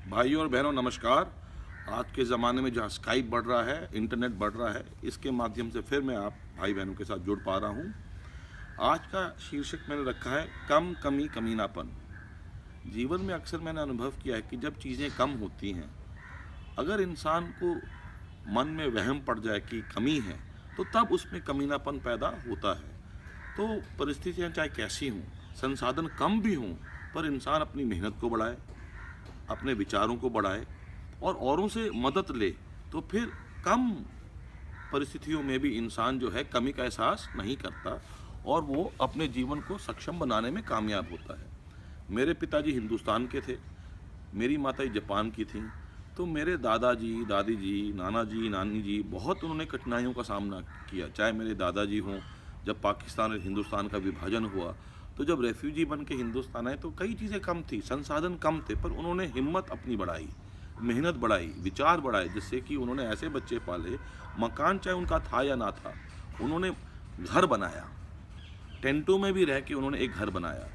भाइयों और बहनों नमस्कार। आज के ज़माने में जहाँ स्काइप बढ़ रहा है, इंटरनेट बढ़ रहा है, इसके माध्यम से फिर मैं आप भाई बहनों के साथ जुड़ पा रहा हूँ। आज का शीर्षक मैंने रखा है कम कमी कमीनापन। जीवन में अक्सर मैंने अनुभव किया है कि जब चीज़ें कम होती हैं, अगर इंसान को मन में वहम पड़ जाए कि कमी है, तो तब उसमें कमीनापन पैदा होता है। तो परिस्थितियाँ चाहे कैसी हों, संसाधन कम भी हों, पर इंसान अपनी मेहनत को बढ़ाए, अपने विचारों को बढ़ाए और औरों से मदद ले, तो फिर कम परिस्थितियों में भी इंसान जो है कमी का एहसास नहीं करता और वो अपने जीवन को सक्षम बनाने में कामयाब होता है। मेरे पिताजी हिंदुस्तान के थे, मेरी माताजी जापान की थीं। तो मेरे दादाजी, दादी जी, नाना जी, नानी जी बहुत उन्होंने कठिनाइयों का सामना किया। चाहे मेरे दादाजी हों, जब पाकिस्तान और हिंदुस्तान का विभाजन हुआ, तो जब रेफ्यूजी बन के हिंदुस्तान आए तो कई चीज़ें कम थी, संसाधन कम थे, पर उन्होंने हिम्मत अपनी बढ़ाई, मेहनत बढ़ाई, विचार बढ़ाए, जिससे कि उन्होंने ऐसे बच्चे पाले, मकान चाहे उनका था या ना था, उन्होंने घर बनाया, टेंटों में भी रह के उन्होंने एक घर बनाया।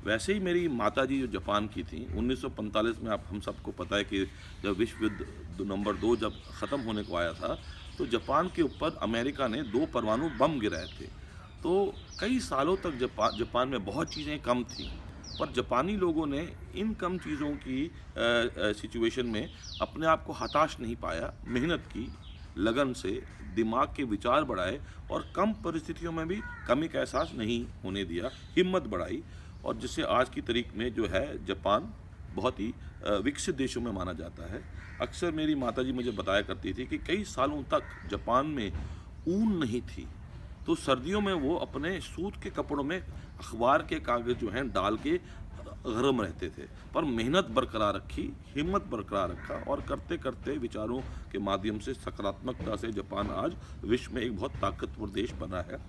वैसे ही मेरी माताजी जो जापान की थी, 1945 में आप हम सबको पता है कि जब विश्व युद्ध नंबर 2 जब ख़त्म होने को आया था, तो जापान के ऊपर अमेरिका ने 2 परमाणु बम गिराए थे। तो कई सालों तक जापान में बहुत चीज़ें कम थीं, पर जापानी लोगों ने इन कम चीज़ों की सिचुएशन में अपने आप को हताश नहीं पाया, मेहनत की, लगन से, दिमाग के विचार बढ़ाए और कम परिस्थितियों में भी कमी का एहसास नहीं होने दिया, हिम्मत बढ़ाई, और जिससे आज की तारीख में जो है जापान बहुत ही विकसित देशों में माना जाता है। अक्सर मेरी माताजी मुझे बताया करती थी कि कई सालों तक जापान में ऊन नहीं थी, तो सर्दियों में वो अपने सूत के कपड़ों में अखबार के कागज़ जो हैं डाल के गर्म रहते थे, पर मेहनत बरकरार रखी, हिम्मत बरकरार रखा और करते करते विचारों के माध्यम से सकारात्मकता से जापान आज विश्व में एक बहुत ताकतवर देश बना है।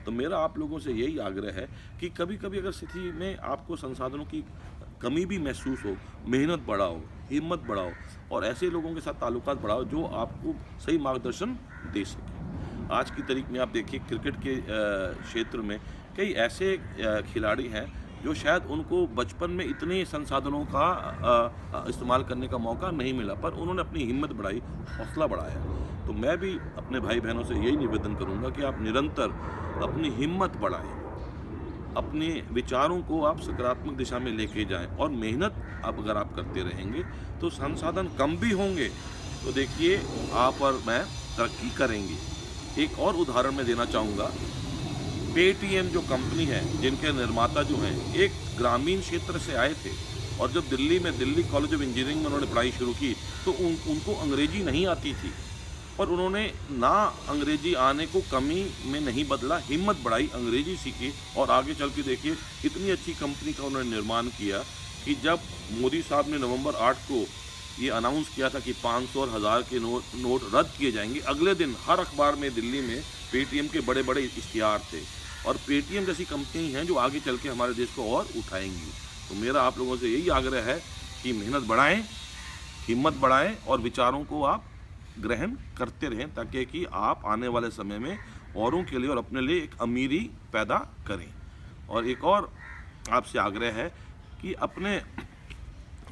तो मेरा आप लोगों से यही आग्रह है कि कभी कभी अगर स्थिति में आपको संसाधनों की कमी भी महसूस हो, मेहनत बढ़ाओ, हिम्मत बढ़ाओ और ऐसे लोगों के साथ ताल्लुकात बढ़ाओ जो आपको सही मार्गदर्शन दे सके। आज की तारीख में आप देखिए क्रिकेट के क्षेत्र में कई ऐसे खिलाड़ी हैं जो शायद उनको बचपन में इतने संसाधनों का इस्तेमाल करने का मौका नहीं मिला, पर उन्होंने अपनी हिम्मत बढ़ाई, हौसला बढ़ाया। तो मैं भी अपने भाई बहनों से यही निवेदन करूंगा कि आप निरंतर अपनी हिम्मत बढ़ाएं, अपने विचारों को आप सकारात्मक दिशा में लेके जाएं और मेहनत अब अगर आप करते रहेंगे तो संसाधन कम भी होंगे, तो देखिए आप और मैं तरक्की करेंगे। एक और उदाहरण मैं देना चाहूँगा। पेटीएम जो कंपनी है, जिनके निर्माता जो हैं, एक ग्रामीण क्षेत्र से आए थे और जब दिल्ली में दिल्ली कॉलेज ऑफ इंजीनियरिंग में उन्होंने पढ़ाई शुरू की तो उनको अंग्रेजी नहीं आती थी, पर उन्होंने ना अंग्रेजी आने को कमी में नहीं बदला, हिम्मत बढ़ाई, अंग्रेजी सीखी और आगे चल के देखिए इतनी अच्छी कंपनी का उन्होंने निर्माण किया कि जब मोदी साहब ने नवंबर 8 को ये अनाउंस किया था कि 500 और 1000 के नोट रद्द किए जाएंगे, अगले दिन हर अखबार में दिल्ली में पेटीएम के बड़े बड़े इश्तिहार थे। और पेटीएम जैसी कंपनी हैं जो आगे चल के हमारे देश को और उठाएंगी। तो मेरा आप लोगों से यही आग्रह है कि मेहनत बढ़ाएं, हिम्मत बढ़ाएं और विचारों को आप ग्रहण करते रहें, ताकि कि आप आने वाले समय में औरों के लिए और अपने लिए एक अमीरी पैदा करें। और एक और आपसे आग्रह है कि अपने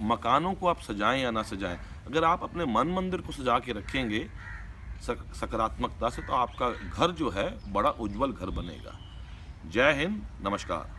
मकानों को आप सजाएं या ना सजाएं, अगर आप अपने मन मंदिर को सजा के रखेंगे सकारात्मकता से, तो आपका घर जो है बड़ा उज्जवल घर बनेगा। जय हिंद, नमस्कार।